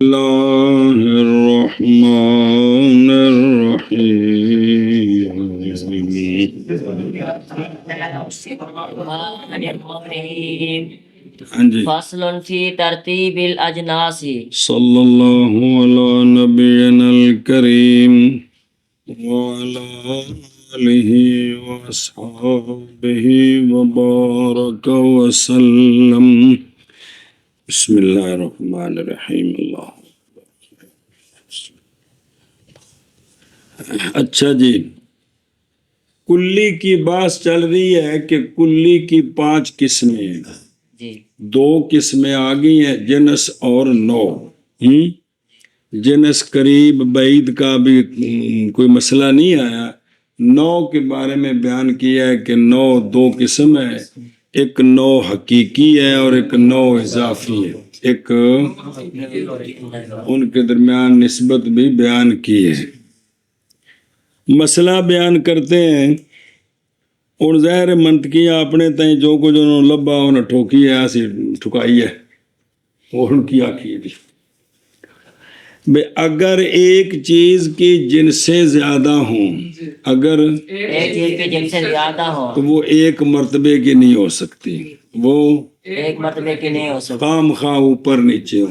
الله الرحمن الرحيم فصل في ترتیب الاجناس صلى الله على نبينا الكريم وعلى آله وأصحابه وبارك وسلم بسم اللہ الرحمن الرحیم اللہ. اچھا جی، کلی کی بات چل رہی ہے کہ کلی کی 5 قسمیں ہیں. جی 2 قسمیں آ گئی ہیں، جنس اور نوع. جنس قریب بعید کا بھی کوئی مسئلہ نہیں آیا. نوع کے بارے میں بیان کیا ہے کہ نوع 2 قسم ہے، ایک نوع حقیقی ہے اور ایک نوع اضافی ہے. ایک ان کے درمیان نسبت بھی بیان کی ہے. مسئلہ بیان کرتے ہیں اور ظاہر منطقیہ اپنے تئیں جو کچھ انہوں نے لبا انہوں نے ٹھوکی ہے، ایسی ٹھکائی ہے اور ان کی آخی بھی. اگر ایک چیز کی جنسیں زیادہ ہوں، اگر ایک چیز کے جن سے زیادہ ہو تو وہ ایک مرتبے کی نہیں ہو سکتی، وہ ایک مرتبے کی نہیں ہو سکتی. خام خواہ اوپر نیچے ہو،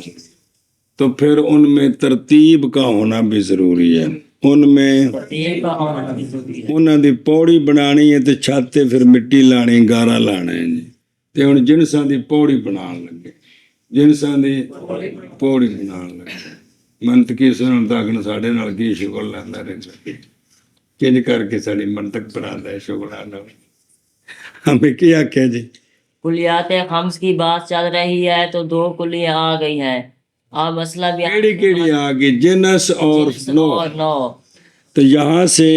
تو پھر ان میں ترتیب کا ہونا بھی ضروری ہے. ان میں ترتیب کا ہونا بھی ضروری ہے. انہوں دی پوڑی بنانی ہے تو چھت تے پھر مٹی لانی، گارا لانا ہے جی. تے ہن جنساں دی پوڑی بنان لگے، جنساں دی پوڑی بنان لگے. منطقی سنن تک ساڈے نال کی شغل لیندا رہندا، کنج کر کے ساڈی منطق بناندا ہے شغلاں نال. ہمیں کیا آکھیا جی؟ کلیات خمس کی بات چل رہی ہے تو 2 کلیاں آ گئی ہیں. آپ مسئلہ بھی کیڑی آ گئی؟ جنس اور نوع. نو. تو یہاں سے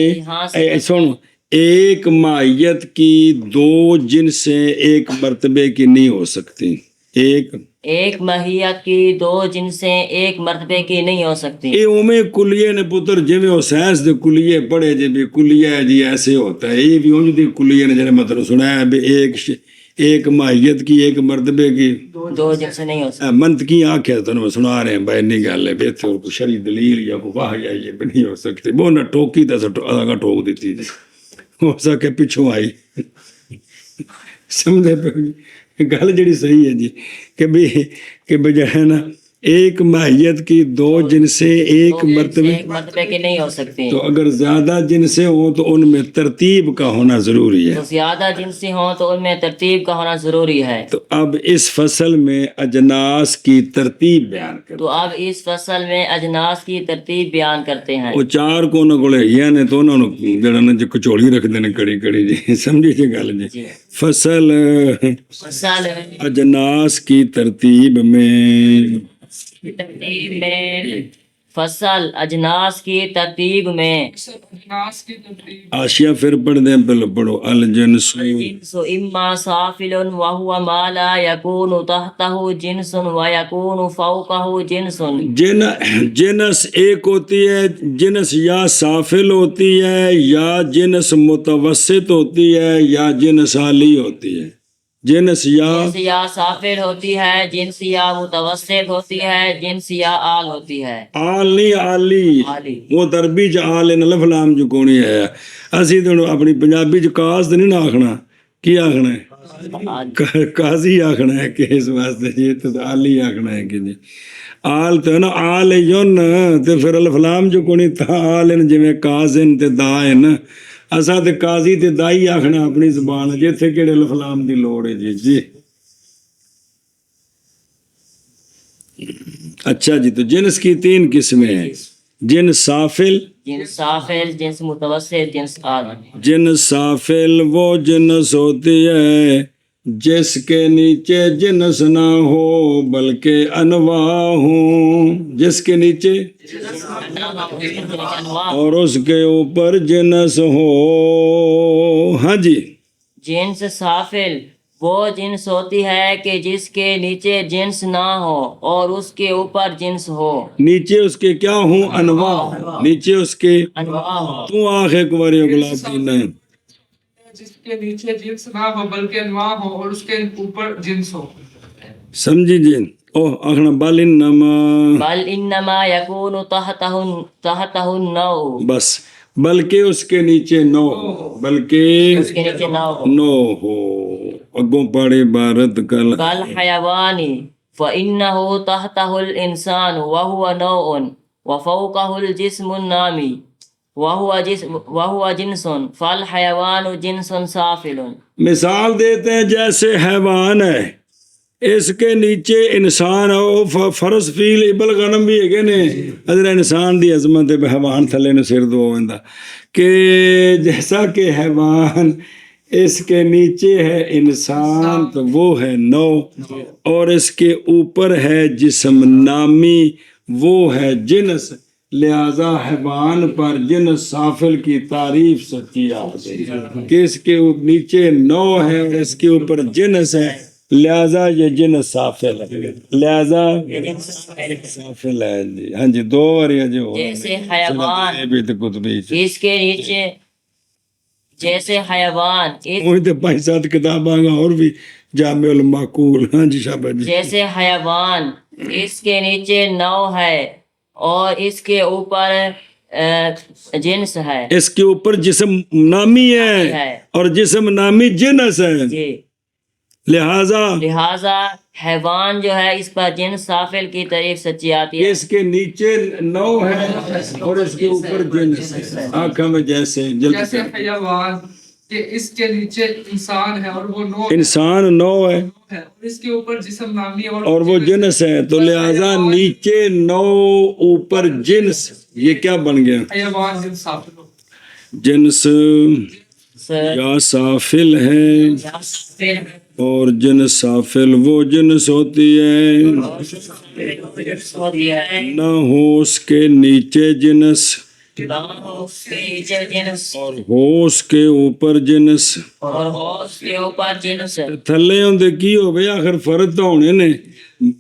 سن، ایک ماہیت کی 2 جنسیں ایک مرتبے کی نہیں ہو سکتی. ایک ماہیت کی 2 جنسیں ایک مرتبے کی نہیں ہو سکتی. یہ اومے کلیے نے پتر جویں وہ سائنس دے کلیے پڑھے جی بھی کلیہ ہے جی ایسے ہوتا ہے، یہ بھی اونج دی کلیے نے جڑے مطلب سنایا ہے بھی ایک ماہیت کی ایک مرتبے کی 2 جنسیں نہیں ہو سکتی. منطقی آنکھیں تو سنا رہے ہیں بھائی، نہیں گل ہے بیتھے اور کوئی شرعی دلیل یا کوئی واہ یا یہ بھی نہیں ہو سکتی. وہ نہ ٹوکی تو آگا ٹوک دیتی جی، ہو سکے پچھوں آئی. سمجھے پہ گل جڑی صحیح ہے جی کہ جو ہے نا ایک ماہیت کی 2 جنسیں ایک مرتبے کی نہیں ہو سکتی. تو اگر زیادہ جنسیں ہوں تو ان میں ترتیب کا ہونا ضروری ہے. تو زیادہ جنسیں ہوں تو ان میں ترتیب کا ہونا ضروری ہے. تو اب اس فصل میں اجناس کی ترتیب بیان کرتے ہیں. تو اب اس فصل میں اجناس کی ترتیب بیان کرتے ہیں. وہ 4 کو انہوں کو نے تو انہوں نے جڑا نا جو کچوڑی رکھ دینے کڑی کڑی جی. سمجھی جی گل جی؟ فصل اجناس کی ترتیب میں فصل اجناس کی ترتیب میں آشیا پھر پڑھ دیں، پہلے پڑھو. الجنس اما سافل وهو ما لا يكون تحته جنس ويكون فوقه جنس. جنس ایک ہوتی ہے، جنس یا سافل ہوتی ہے یا جنس متوسط ہوتی ہے یا جنس عالی ہوتی ہے. جنس یا سافل ہوتی ہے، جنس یا متوسط ہوتی ہے، جنس یا آل ہوتی ہے. آل نہیں عالی، وہ عربی چ آل الف لام جو کونی ہے. اسی تو اپنی پنجابی چ کاز نہیں نہ آخنا، کی آخنا ہے؟ قاضی آخنا ہے کہ اس واسطے جی تو عالی آخنا ہے کہ جی آل تو ہے نا. آل یون تے پھر الف لام جو کونی تا آل جویں کازن تے دا ہے نا. اساں تے قاضی تے دائی آخنا اپنی زبان جتھے کہڑے الف لام دی لوڑ ہے جی. جی اچھا جی، تو جنس کی 3 قسمیں ہیں: جنس سافل، جنس متوسط، جنس آل. جنس سافل وہ جنس ہوتی ہے جس کے نیچے جنس نہ ہو بلکہ انواع ہوں. جس کے نیچے اور اس کے اوپر جنس ہو. ہاں جی. جنس سافل وہ جنس ہوتی ہے کہ جس کے نیچے جنس نہ ہو اور اس کے اوپر جنس ہو. نیچے اس کے کیا ہوں؟ انواع. نیچے اس کے انواع ہو. تو آنکھیں کماری گلاب کی نہیں، جس کے نیچے جنس نہ ہو بلکہ انواع ہو اور اس کے اوپر جنس ہو. سمجھی جی؟ آخنا بل انما بل انما يكون تحته النوع بس بلکہ اس کے نیچے نو ہو، بلکہ اس کے نیچے نہ ہو نو ہو. اگوں پڑھے عبارت کل كالحيوان فإنه تحته الإنسان وهو نوع وفوقه الجسم النامي وهو جنس فالحيوان جنس سافل. مثال دیتے ہیں جیسے حیوان ہے اس کے نیچے انسان ہو. فرض فیل ابل غنم بھی ہے نے اگر انسان دی عظمت ہے حیوان تھلے نو سر دو ہوندا کہ جیسا کہ حیوان اس کے نیچے ہے انسان تو وہ ہے نو اور اس کے اوپر ہے جسم نامی وہ ہے جنس. لہذا حیوان پر جنس سافل کی تعریف سچی آتی ہے کہ اس کے نیچے نو ہے اور اس کے اوپر جنس ہے، لہذا یہ جنس سافل ہے، لہذا سافل ہے. جی ہاں جی دو بار جو جیسے حیوان بھی تو قطبی اس کے نیچے جیسے حیوان وہی تو 5-7 کتاباں گا اور بھی جامع المعقول. ہاں جی شاباش جی. جیسے حیوان اس کے نیچے نو ہے اور اس کے اوپر جنس ہے. اس کے اوپر جسم نامی ہے اور جسم نامی جنس ہے، جی لہذا حیوان جو ہے اس پر جنس سافل کی تعریف سچی آتی ہے. اس کے نیچے نو ہے اور اس کے اوپر جنس ہے. آنکھوں میں جیسے جیسے حیوان کہ اس کے نیچے انسان ہے اور وہ نو انسان نو ہے ہے اور اس کے اوپر جسم نامی اور وہ جنس ہے، تو لہذا نیچے نو اوپر جنس، یہ کیا بن گیا؟ حیوان جنس سافل ہو. جنس یا سافل ہے اور جنس سافل وہ جنس ہوتی ہے نہ ہو اس کے نیچے جنس اور ہو اس کے اوپر جنس. تھلے ہوندے کی ہو بھئی آخر فرد تو ہونے نے،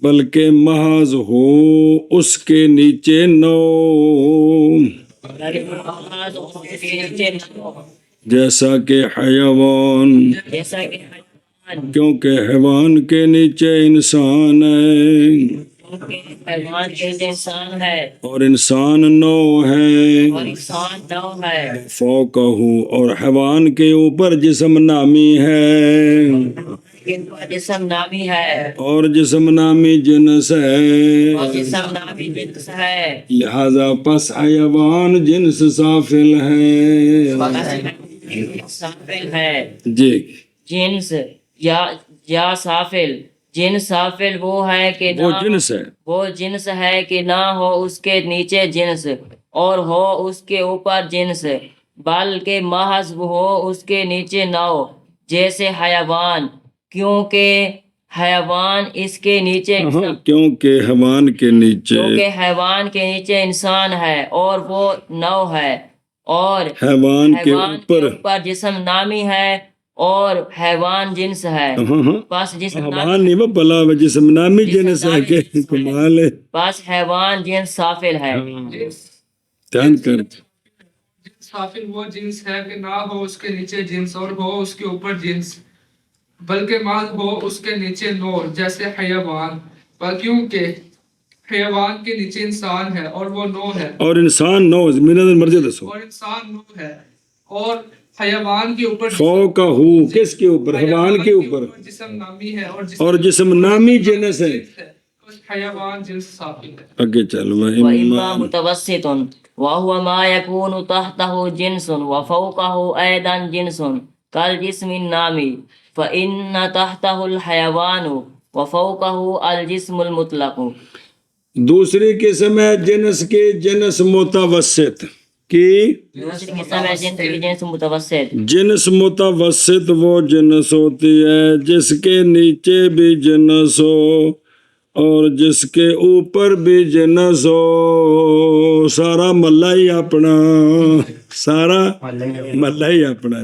بلکہ محض ہو اس کے نیچے نو، جیسا کہ حیوان، کیونکہ حیوان کے نیچے انسان ہے اور انسان نو ہے. فوقہ اور حیوان کے اوپر جسم نامی ہے جسم نامی ہے اور جسم نامی جنس ہے، جسم نامی جنس ہے. لہذا پس حیوان جنس سافل ہے. سافل ہے جی جنس یا سافل. جنس سافل وہ ہے کہ وہ جنس ہے، وہ جنس ہے کہ نہ ہو اس کے نیچے جنس اور ہو اس کے اوپر جنس، بلکہ محض ہو اس کے نیچے نہ ہو. جیسے حیوان، کیونکہ حیوان اس کے نیچے کیونکہ حیوان کے نیچے انسان ہے اور وہ نو ہے اور حیوان کے اوپر جسم نامی ہے اور حیوان جنس ہے. بس حیوان نہیں وہ بلا جسم نامی جنس ہے کہ کمال ہے. بس حیوان جنس سافل ہے. دھیان کر سافل وہ جنس ہے کہ نہ ہو اس کے نیچے جنس اور ہو اس کے اوپر جنس، بلکہ محض ہو اس کے نیچے نور، جیسے حیوان. کیونکہ حیوان کے نیچے انسان ہے اور وہ نو ہے اور انسان نو زمینہ مرضی دسو اور انسان نو ہے اور حیوان کے اوپر فوقہ ہو کس کے اوپر؟ حیوان کے اوپر جسم نامی ہے اور جسم نامی جنس ہے. حیوان جنس سافل ہے. آگے چل وَإِمَّا مُتَوَسِّطٌ وَهُوَ مَا يَكُونُ تَحْتَهُ جِنْسٌ وَفَوْقَهُ أَيْضًا جِنْسٌ كَالْجِسْمِ النَّامِ فَإِنَّ تَحْتَهُ الْحَيَوَانُ وَفَوْقَهُ الْجِسْمُ الْمُطْلَقُ. دوسری قسم ہے جنس کی جنس متوسط کی. دوسری قسم ہے جنس متوسط. جنس متوسط وہ جنس ہوتی ہے جس کے نیچے بھی جنس ہو اور جس کے اوپر بھی جنس ہو. سارا ملہ ہی اپنا، سارا ملہ ہی اپنا.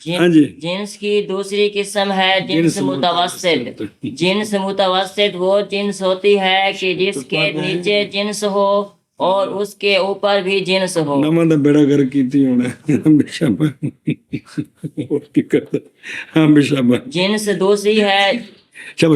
جی ہاں جی. جنس کی دوسری قسم ہے جنس متوسط. جنس متوسط وہ جنس ہوتی ہے کہ جس کے نیچے جنس ہو اور اس کے اوپر بھی جنس ہو. نماں دا بیڑا گر کیتی ہونا ہاں بشابہ. جنس دوسری ہے شابہ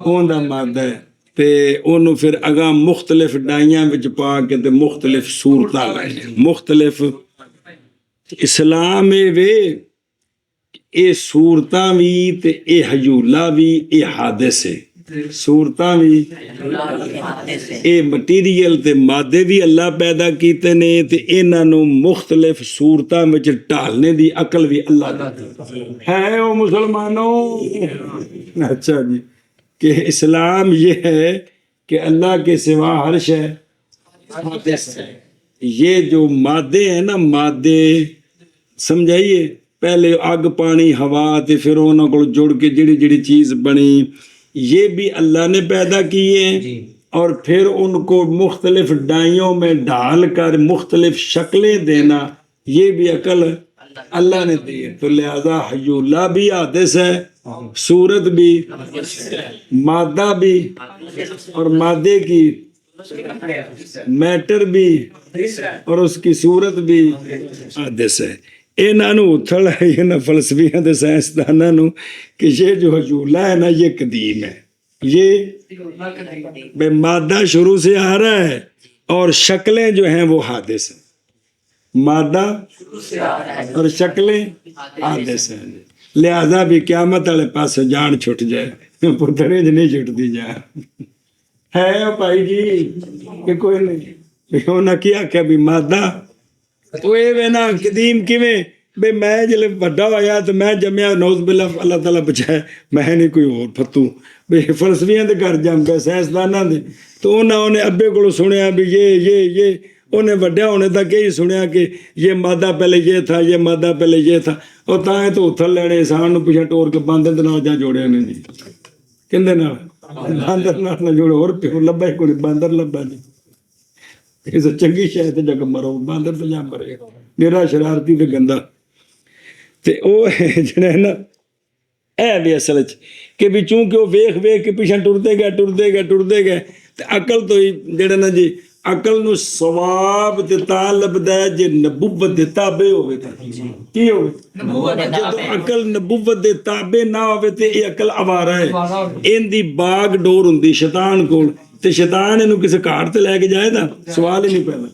ਉਹ ਦਾ ਮਾਦਾ ਹੈ ਤੇ ਉਹਨੂੰ ਫਿਰ ਅਗਾ ਮੁxtਲਿਫ ਡਾਈਆਂ ਵਿੱਚ ਪਾ ਕੇ ਤੇ ਮੁxtਲਿਫ ਸੂਰਤਾਂ ਲਾਈਆਂ, ਮੁxtਲਿਫ ਇਸਲਾਮ ਇਹ ਵੇ ਇਹ ਸੂਰਤਾਂ ਵੀ ਤੇ ਇਹ ਹਜੂਲਾ ਵੀ ਇਹ ਹਾਦਿਸ ਹੈ। ਸੂਰਤਾਂ ਵੀ ਇਹ ਮਟੀਰੀਅਲ ਤੇ ਮਾਦੇ ਵੀ ਅੱਲਾ ਪੈਦਾ ਕੀਤੇ ਨੇ ਤੇ ਇਹਨਾਂ ਨੂੰ ਮੁਖਤਲਿਫ ਸੂਰਤਾਂ ਵਿੱਚ ਢਾਲਣੇ ਦੀ ਅਕਲ ਵੀ ਅੱਲਾ ਦੀ ਹੈ। ਉਹ ਮੁਸਲਮਾਨੋਂ اچھا جی کہ اسلام یہ ہے کہ اللہ کے سوا ہر شے حادث ہے۔ یہ جو مادے ہیں نا مادے سمجھائیے پہلے اگ پانی ہوا تے پھر انہوں کو جڑ کے جڑی جڑی چیز بنی یہ بھی اللہ نے پیدا کیے اور پھر ان کو مختلف ڈائیوں میں ڈال کر مختلف شکلیں دینا یہ بھی عقل اللہ نے دی ہے۔ تو لہذا حی اللہ بھی حادث ہے، صورت بھی، مادہ بھی اور مادے کی میٹر بھی اور اس کی صورت بھی حادث ہے۔ ਇਹਨਾਂ ਨੂੰ ਉਥਲ ਹੈ ਇਹਨਾਂ ਫਲਸਫੀਆਂ ਦੇ ਸਾਇੰਸਦਾਨਾਂ ਨੂੰ کہ یہ جو حجولہ ہے نا یہ قدیم ہے، یہ بے مادہ شروع سے آ رہا ہے اور شکلیں جو ہیں وہ حادث ہیں، مادہ اور شکلیں حادث ہیں۔ لہذا بھی قیامت والے پاس جان چھٹ جائے پترے نہیں چھٹتی جان ہے بھائی جی کہ کوئی نہیں انہاں کیا کہ بھی مادہ وہ نا قدیم کیویں بے میں جلے بڑا ہویا تو میں جمعہ نوز باللہ اللہ تعالیٰ بچائے میں نہیں کوئی اور پھتو بے فلسفیاں دے گھر جم پہ سائنسداناں دے تو انہوں نے ابے کو سنیا بھی یہ انہیں بڑا ہونے تک یہی سنیا کہ یہ مادہ پہلے یہ تھا یہ مادہ پہلے یہ تھا اور تاں تو اتھل لینے انسان نو پیچھے ٹور کے باندر دے نال جا جوڑے نے جی کہندے نال باندر نال نہ جوڑے اور پیو لبا کوئی باندر لبا جی اس چنگی شے تے جگ مرو باندر تے جا مرے میرا شرارتی تے گندا تے او جڑا ہے نا اے بھی اصل وچ کہ بھی چونکہ وہ ویکھ ویکھ کے پیچھے ٹردے گئے تے عقل تو ہی جڑا نا جی عقل نو ثواب تے تاں لبدا ہے جے نبوت دے تابع ہوے تے کی ہوے جدوں عقل نبوت دے تابع نہ ہوے تے یہ عقل آوارہ ہے ان دی باغ ڈور ہوندی شیطان کول تے شیطان انہوں کسی کارٹ تے لے کے جائے دا سوال ہی نہیں پیدا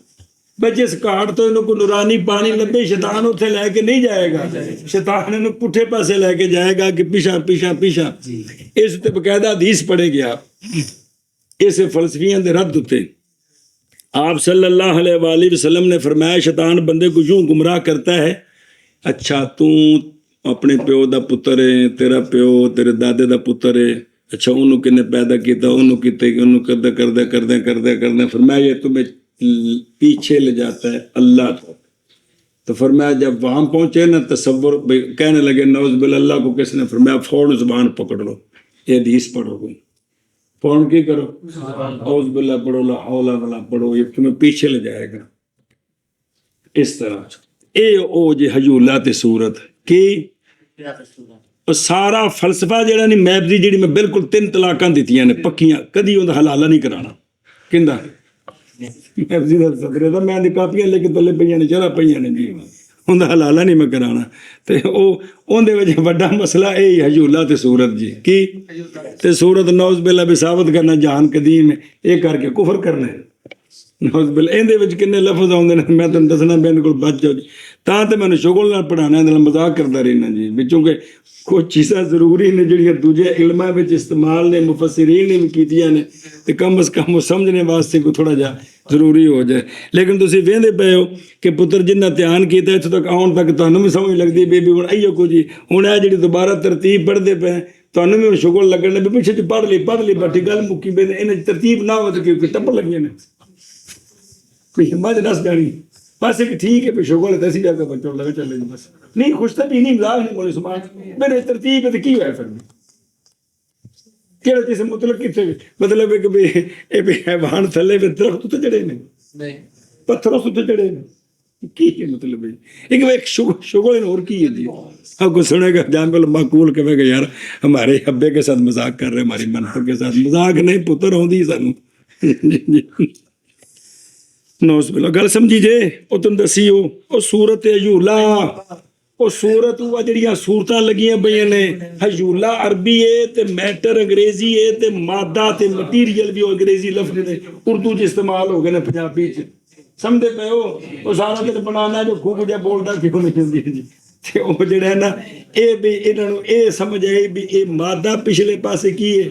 بس جس کارٹ تو انہوں کو نورانی پانی لبے شیطان اتھے لے کے نہیں جائے گا شیطان انہوں پٹھے پاسے لے کے جائے گا کہ پیچھا اس تے بقاعدہ حدیث پڑھے گیا اس فلسفیاں دے رد ہوتے آپ صلی اللہ علیہ وآلہ وسلم نے فرمایا شیطان بندے کو یوں گمراہ کرتا ہے اچھا تو اپنے پیو دا پتر ہے تیرا پیو تیرے دادے دا پتر ہے اچھا انہوں کنے پیدا کیتا انہوں کیتے انہوں کردے فرمایا یہ تمہیں پیچھے لے جاتا ہے اللہ تو فرمایا جب وہاں پہنچے نا تصور کہنے لگے نعوذ باللہ اللہ کو کس نے فرمایا فوراً زبان پکڑ لو یہ حدیث پڑھو گئی فوراً کی کرو اعوذ باللہ پڑھو لا حول ولا پڑھو یہ تمہیں پیچھے لے جائے گا اس طرح اے او جی حجولات صورت کی سارا فلسفہ جڑا نہیں میپ دی جڑی میں بالکل 3 طلاقاں دتیاں نے پکیاں کدی اوندا حلالہ نہیں کرانا کیندا میپ دی صدرے دا میں دی کاپیاں لے کے تلے پਈਆਂ نے چرا پਈਆਂ نے جی اوندا حلالہ نہیں میں کرانا تے او اوندے وچ بڑا مسئلہ اے حجولات صورت جی کی تے صورت نعوذ باللہ بھی ثابت کرنا جہان قدیم ہے اے کر کے کفر کرنا ہے نعوذ باللہ ایندے وچ کنے لفظ اوندے نے میں تانوں دسنا بالکل بچ جاؤ جی تاں تے میں شغل نال پڑھانا ہے مذاق کردا رہنا جی وچوں کہ کچھ چیزاں ضروری نے جڑیاں دوجے علماں وچ استعمال نے مفسرین نے کیتیاں نے تے کم از کم سمجھنے واسطے کو تھوڑا جا ضروری ہو جائے لیکن تسی ویندے پئے ہو کہ پتر جنہ دھیان کیتا اتھوں تک آن تک تانوں بھی سمجھ لگدی بے بھی ہن ایو کو جی ہن اے جڑی دوبارہ ترتیب پڑھدے پئے تانوں بھی شغل لگن بھی پیچھے پڑھ لی بٹی گل مکی بے انہاں ترتیب نہ ہو تے کہ ٹپڑ لگیاں نے کوئی ہمت دس جانی بس ایک ٹھیک ہے پہ شغل ہے تیسی جا کے بچوں لگا چلے جی بس نہیں خوش تبھی نہیں مزاق نہیں بولے سمان میرے ترتیب ہے تو کی ہوئے پھر کیڑا چیز مطلب کتنے مطلب ہے کہ بے حیوان تھلے پہ درخت تو جڑے نہیں پتھروں سے جڑے نہیں کی ہے مطلب ہے ایک شغل اور کی ہے جی آپ کو سنے گا جان پہ معقول کہ یار ہمارے ابے کے ساتھ مذاق کر رہے ہماری منفر کے ساتھ مذاق نہیں پتر ہوندی سانوں نوز باللہ گل سمجھی جے او تم دسی ہو او صورت حجولہ او صورت ہوا جڑیاں صورتاں لگیاں پئیاں نے حجولہ عربی ہے تے میٹر انگریزی ہے تے مادہ تے مٹیریل بھی انگریزی لفظ نے اردو چ استعمال ہو گئے نے پنجابی چ ਸਮਝਦੇ ਪਏ ਹੋ? ਉਹ ਸਾਰਾ ਦਿਨ ਬਣਾਉਣਾ ਜੋ ਖੂਬ ਜਿਹਾ ਬੋਲਦਾ ਕਿਉਂ ਨਹੀਂ ਹੁੰਦੀ ਜੀ। ਤੇ ਉਹ ਜਿਹੜਾ ਹੈ ਨਾ, ਇਹ ਵੀ ਇਹਨਾਂ ਨੂੰ ਇਹ ਸਮਝ ਆਈ ਵੀ ਇਹ ਮਾਦਾ ਪਿਛਲੇ ਪਾਸੇ ਕੀ ਹੈ,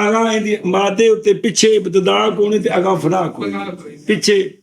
ਅਗਾਂ ਇਹਦੀ ਮਾਦੇ ਉੱਤੇ ਪਿੱਛੇ ਇਬਤਦਾ ਕੋਣੀ ਤੇ ਅਗਾਂ ਫਨਾ ਕੋਣੀ, ਪਿੱਛੇ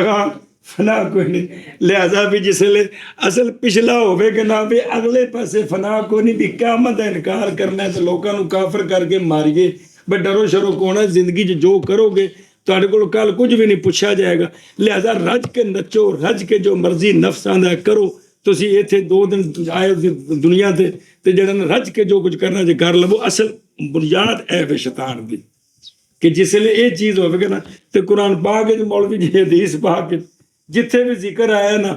ਅਗਾਂ ਫਨਾ ਕੋਈ ਨਹੀਂ। ਲਿਹਾਜ਼ਾ ਵੀ ਜਿਸਲੇ ਅਸਲ ਪਿਛਲਾ ਹੋਵੇ ਕਿ ਨਾ ਵੀ ਅਗਲੇ ਪਾਸੇ ਫਨਾ ਕੋਈ ਨਹੀਂ, ਵੀ ਕਿਆਮਤ ਦਾ ਇਨਕਾਰ ਕਰਨਾ ਤੇ ਲੋਕਾਂ ਨੂੰ ਕਾਫਰ ਕਰਕੇ ਮਾਰੀਏ। ਬਈ ਡਰੋ ਸ਼ਰੋ ਕੋਣਾ, ਜ਼ਿੰਦਗੀ 'ਚ ਜੋ ਕਰੋਗੇ ਤੁਹਾਡੇ ਕੋਲ ਕੱਲ ਕੁਝ ਵੀ ਨਹੀਂ ਪੁੱਛਿਆ ਜਾਏਗਾ। ਲਿਹਾਜ਼ਾ ਰੱਜ ਕੇ ਨੱਚੋ, ਰੱਜ ਕੇ ਜੋ ਮਰਜ਼ੀ ਨਫਸਾਂ ਦਾ ਕਰੋ। ਤੁਸੀਂ ਇੱਥੇ 2 ਦਿਨ ਆਏ ਦੁਨੀਆ ਤੇ ਜਿਹੜਾ ਨਾ ਰੱਜ ਕੇ ਜੋ ਕੁਝ ਕਰਨਾ ਜੇ ਕਰ ਲਵੋ। ਅਸਲ ਬੁਨਿਆਦ ਹੈ ਵੇ ਸ਼ੈਤਾਨ ਦੀ ਕਿ ਜਿਸਲੇ ਇਹ ਚੀਜ਼ ਹੋਵੇਗਾ ਨਾ ਤੇ ਕੁਰਾਨ ਪਾ ਕੇ ਮੌਲਵੀ ਜੀ ਹਦੀਸ ਪਾ ਕੇ ਜਿੱਥੇ ਵੀ ਜ਼ਿਕਰ ਆਇਆ ਨਾ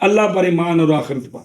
ਅੱਲਾਹ ਪਰ ਈਮਾਨ ਔਰ ਆਖਰਤ ਪਰ।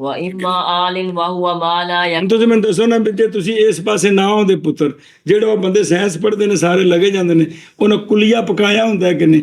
وَإِمَّا آلٍ وَهُوَ مَا لَا ਹੁਣ ਤੁਸੀਂ ਮੈਨੂੰ ਦੱਸੋ ਨਾ ਵੀ ਜੇ ਤੁਸੀਂ ਇਸ ਪਾਸੇ ਨਾ ਆਉਂਦੇ ਪੁੱਤਰ, ਜਿਹੜੇ ਉਹ ਬੰਦੇ ਸਾਇੰਸ ਪੜ੍ਹਦੇ ਨੇ ਸਾਰੇ ਲੱਗੇ ਜਾਂਦੇ ਨੇ, ਉਹਨਾਂ ਕੁਲੀਆ ਪਕਾਇਆ ਹੁੰਦਾ ਕਿ ਨਹੀਂ,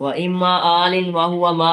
وَإِمَّا آلٍ وَهُوَ مَا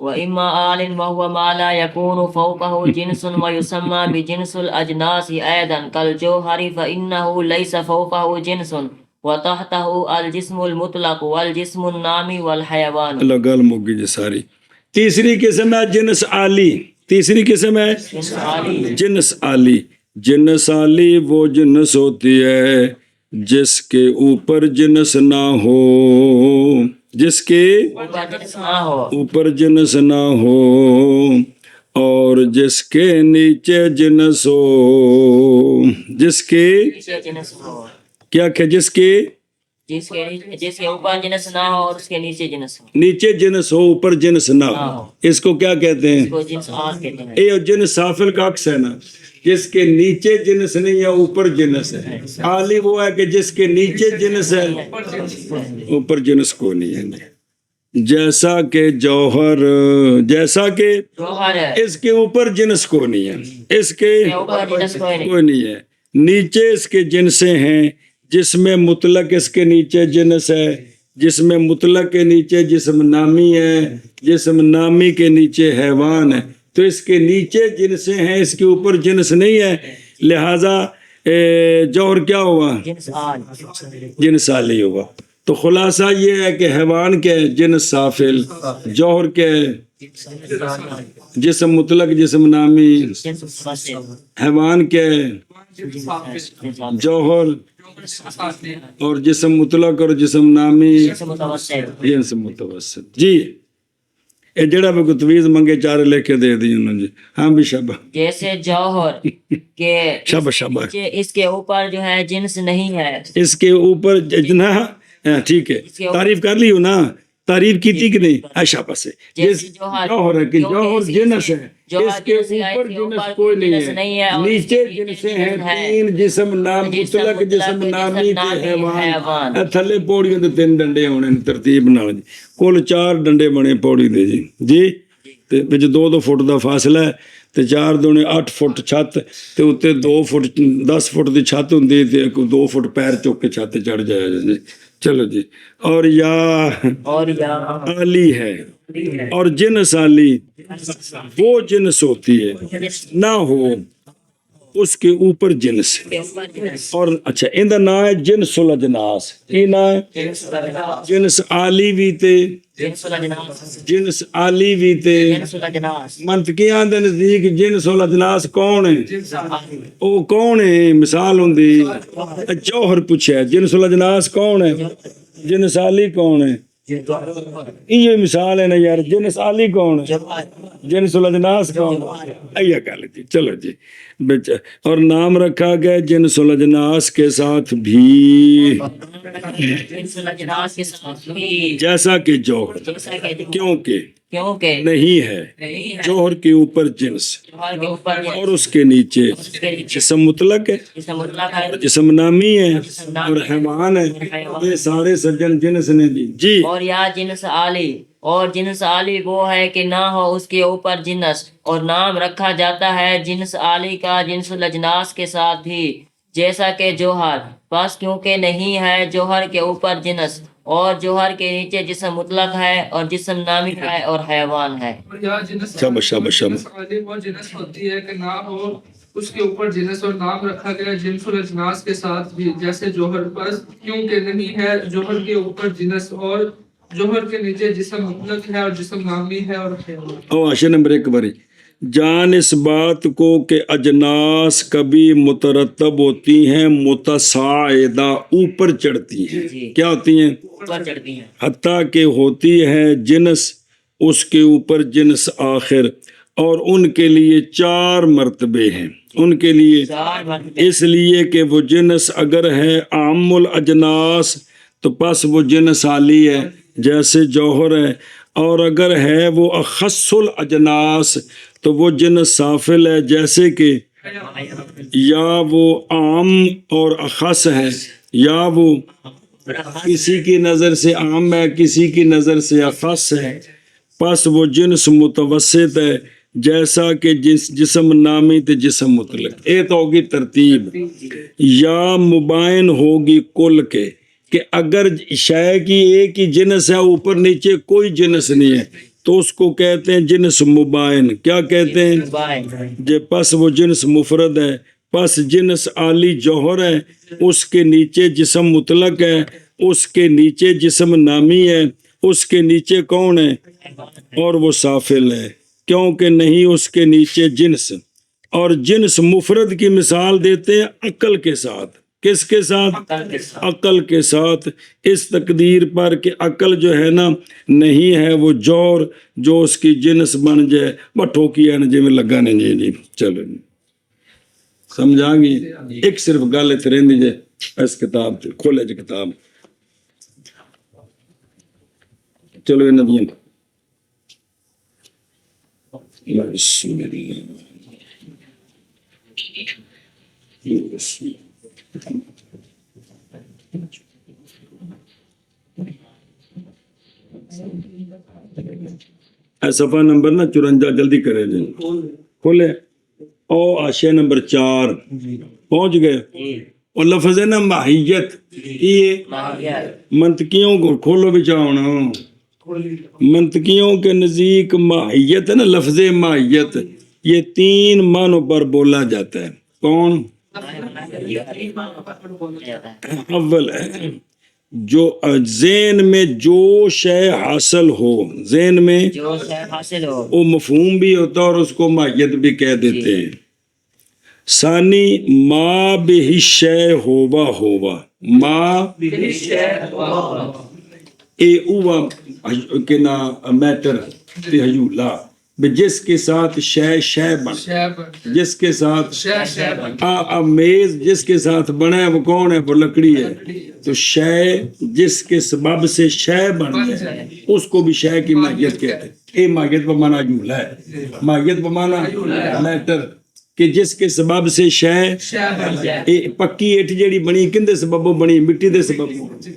وَإِمَّا آلٍ وَهُوَ مَا لَا يَكُونُ فَوْقَهُ جِنْسٌ وَيُسَمَّى بِجِنْسُ الْأَجْنَاسِ أَيْضًا كَالْجَوْهَرِ فَإِنَّهُ لَيْسَ فَوْقَهُ جِنْسٌ وَتَحْتَهُ الْجِسْمُ الْمُطْلَقُ وَالْجِسْمُ النَّامِ وَالْحَيَوَانُ۔ اللہ گل مک گئی جی ساری۔ تیسری قسم ہے جنس عالی، تیسری قسم ہے جنس عالی۔ جنس عالی وہ جنس ہوتی ہے جس کے اوپر جنس نہ ہو، جس کے اوپر جنس نہ ہو اور جس کے نیچے جنس ہو، جس کے کیا کہ جس کے جس کے اوپر جنس نہ ہو اور اس کے نیچے جنس ہو، نیچے جنس ہو اوپر جنس نہ ہو، اس کو کیا کہتے ہیں؟ اس کو جنس آل کہتے ہیں۔ یہ جنس سافل کا عکس ہے نا، جس کے نیچے جنس نہیں ہے اوپر جنس ہے۔ عالی وہ ہے کہ جس کے نیچے جنس ہے اوپر جنس کو نہیں ہے۔ جیسا کہ جوہر، جیسا کہ جوہر ہے، اس کے اوپر جنس کو نہیں ہے، اس کے اوپر جنس کوئی نہیں، کوئی نہیں ہے۔ نیچے اس کے جنسیں ہیں، جس میں مطلق اس کے نیچے جنس ہے، جس میں مطلق کے نیچے جسم نامی ہے، جسم نامی کے نیچے حیوان ہے، تو اس کے نیچے جنسیں ہیں، اس کے اوپر جنس نہیں ہے، لہذا جوہر کیا ہوا؟ جنس آل۔ جنس عالی ہوا۔ تو خلاصہ یہ ہے کہ حیوان کے جنس سافل، جوہر کے جسم مطلق جسم نامی، جنس متوسط، حیوان کے جوہر جنس اور جسم مطلق اور جسم نامی جنس متوسط۔ جنس متوسط۔ جی یہ جڑا بھی کوئی تویز منگے چارے لے کے دے دی انہوں نے۔ ہاں بھی شابہ جیسے جوہر کے شابہ شابہ نیچے اس کے اوپر جو ہے جنس نہیں ہے، اس کے اوپر جنا ٹھیک ہے، تعریف کر لی ہو نا، تعریف کی تھی کہ نہیں؟ شابہ سے جوہر ہے کہ جوہر جنس ہے، اس کے اوپر جنس کوئی نہیں ہے، نیچے جنسیں ہیں 3 جسم نام مطلق جسم نامی کے حیوان۔ تھلے پوڑیوں دے 3 ڈنڈے ہونے ترتیب نال جی، کل 4 ڈنڈے بنے پوڑی دے جی۔ جی ਤੇ ਵਿੱਚ 2-2 ਫੁੱਟ ਦਾ ਫਾਸਲਾ ਹੈ ਤੇ 4 ਦੂਣੇ 8 ਫੁੱਟ ਛੱਤ ਤੇ ਉੱਤੇ 2 ਫੁੱਟ 10 ਫੁੱਟ ਦੀ ਛੱਤ ਹੁੰਦੀ ਤੇ 2 ਫੁੱਟ ਪੈਰ ਚੁੱਕ ਕੇ ਛੱਤ ਚੜ ਜਾਇਆ ਜਾਂਦਾ। چلو جی، اور یا علی ہے، اور جنس علی وہ جنس ہوتی ہے نہ ہو اس کے اوپر جنس، اور اچھا اندر نہ ہے جنس الاجناس، یہ نہ ہے جنس علی بھی تے جنس علی بھی تے منطقیاں دے نزدیک جنس الاجناس کون ہے؟ او کون ہے؟ مثال ہوندی جوہر پوچھا جنس الاجناس کون ہے؟ جنس علی کون ہے؟ یہ مثال ہے نا یار، جنس علی کون ہے؟ جنس الاجناس کون ہے؟ ایہ گل جی، چلو جی، اور نام رکھا گیا جنس الاجناس کے ساتھ بھی جیسا کہ جوہر، کیونکہ نہیں ہے جوہر کے اوپر جنس اور اس کے نیچے جسم مطلق ہے، جسم نامی ہے اور حیوان ہے، یہ سارے سجن جنس نے جی۔ اور یا جنس عالی، اور جنس عالی وہ ہے کہ نہ ہو اس کے اوپر جنس، اور نام رکھا جاتا ہے جنس عالی کا جنس الاجناس کے ساتھ بھی جیسا کہ جوہر، بس کیونکہ نہیں ہے جوہر کے اوپر جنس اور جوہر کے نیچے جسم مطلق ہے اور جسم نامی ہے اور حیوان ہے۔ جنس عالی وہ جنس ہوتی ہے کہ نہ ہو اس کے اوپر جنس، اور نام رکھا گیا جنس الاجناس کے ساتھ بھی جیسے جوہر، بس کیونکہ نہیں ہے جوہر کے اوپر جنس اور جوہر کے نیچے جسم مطلق ہے اور جسم نامی ہے اور حیوان۔ او آشے نمبر 1 باری جان اس بات کو کہ اجناس کبھی مترتب ہوتی ہیں متصاعدہ، اوپر چڑھتی ہیں، کیا ہوتی ہیں؟ اوپر چڑھتی ہیں، حتیٰ کہ ہوتی ہے جنس اس کے اوپر جنس آخر، اور ان کے لیے 4 مرتبے ہیں، ان کے لیے اس لیے کہ وہ جنس اگر ہے عام الاجناس تو پس وہ جنس عالی ہے جیسے جوہر ہے، اور اگر ہے وہ اخص الاجناس تو وہ جنس سافل ہے جیسے کہ یا وہ عام اور اخص ہے، یا وہ کسی کی نظر سے عام ہے کسی کی نظر سے اخص ہے، پس وہ جنس متوسط ہے جیسا کہ جسم نامی تے جسم مطلق۔ اے تو ہوگی ترتیب، یا مبائن ہوگی کل کے کہ اگر شے کی ایک ہی جنس ہے اوپر نیچے کوئی جنس نہیں ہے تو اس کو کہتے ہیں جنس مبائن۔ کیا کہتے ہیں؟ پس وہ جنس مفرد ہے، پس جنس عالی جوہر ہے، اس کے نیچے جسم مطلق ہے، اس کے نیچے جسم نامی ہے، اس کے نیچے کون ہے؟ اور وہ سافل ہے کیونکہ نہیں اس کے نیچے جنس۔ اور جنس مفرد کی مثال دیتے ہیں عقل کے ساتھ، کس کے ساتھ؟ عقل کے ساتھ، اس تقدیر پر کہ عقل جو ہے نا نہیں ہے وہ جوہر جو اس کی جنس بن جائے، بٹھو کی ہے نا جی میں لگا نہیں جی جی چلو جی سمجھا گی۔ ایک صرف گل اتنے رہندی جے اس کتاب کھولے جی کتاب، چلو یہ نبیوں بسم اللہ بسم اللہ۔ صفحہ نمبر نا 54 جلدی کرے جی کھولے، او آشے نمبر 4 پہنچ گئے۔ اور لفظ ہے نا ماہیت، یہ منطقیوں کو کھولو بھی چاہونا، منطقیوں کے نزدیک ماہیت ہے نا، لفظ ماہیت یہ 3 معنوں پر بولا جاتا ہے۔ کون؟ اول ہے جو ذہن میں جو شے حاصل ہو، ذہن میں جو شے حاصل ہو وہ مفہوم بھی ہوتا ہے اور اس کو ماہیت بھی کہہ دیتے ہیں۔ ثانی ما بہ شے ہوا ہوا، ما اے ہوا کہ نا میٹر تے حیولا جس کے ساتھ شے بن، جس کے ساتھ میز جس کے ساتھ بنا ہے وہ کون ہے؟ وہ لکڑی ہے۔ تو شے جس کے سبب سے شے بن جائے اس کو بھی شے کی ماہیت کہتے ہیں۔ اے ماہیت بمانا حیولا ہے، ماہیت بمانا میٹر، کہ جس کے سبب سے شے شہ بن جائے ਇਹ ਪੱਕੀ ਇੱਟ ਜਿਹੜੀ ਬਣੀ ਕਿੰਦੇ ਸਬਬੋਂ ਬਣੀ ਮਿੱਟੀ ਦੇ ਸਬਬੋਂ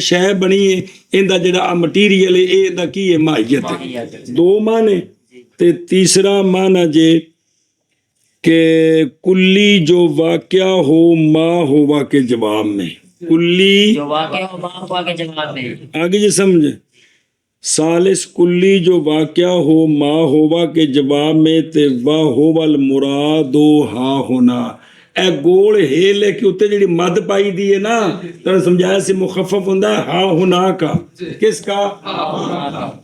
ਸ਼ੈ ਬਣੀ ਹੈ ਇਹਦਾ ਜਿਹੜਾ ਆ ਮਟੀਰੀਅਲ ਹੈ ਇਹ ਇਹਦਾ ਕੀ ਹੈ ਮਾਹੀਅਤ ਹੈ ਦੋ ਮਾਨੇ ਤੇ ਤੀਸਰਾ ਮਾਨਾ ਜੇ کہ کلی جو واقعہ ہو ما ہوا کے جواب میں کلی جو واقع ہو ما ہوا کے جواب میں آگے جی سمجھے ثالث کلی جو واقعہ ہو ما ہوا کے جواب میں تے واہ ہوا المراد ہا ہونا اے گول ہیل ہے کہ اتنے جڑی مد پائی دی ہے نا تو سمجھایا سے مخفف ہوندہ ہے ہا ہونا کا کس کا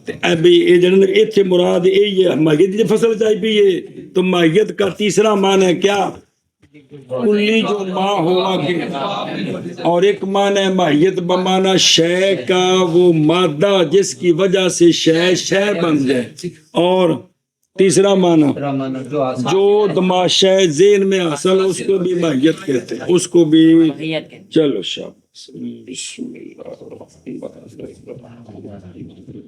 تے اے بھی اے جنن ایتھے مراد اے یہ ماہیت دی فصل چاہی بھی ہے تو ماہیت کا تیسرا معنی ہے کیا کلی جو ما ہوا کے اور ایک معنی ہے ماہیت بمعنی شے کا وہ مادہ جس کی وجہ سے شے بن جائے اور تیسرا معنی جو تماشا ذہن میں حاصل اس کو بھی ماہیت کہتے ہیں اس کو بھی ماہیت کے چلو شاباش بسم اللہ الرحمن الرحیم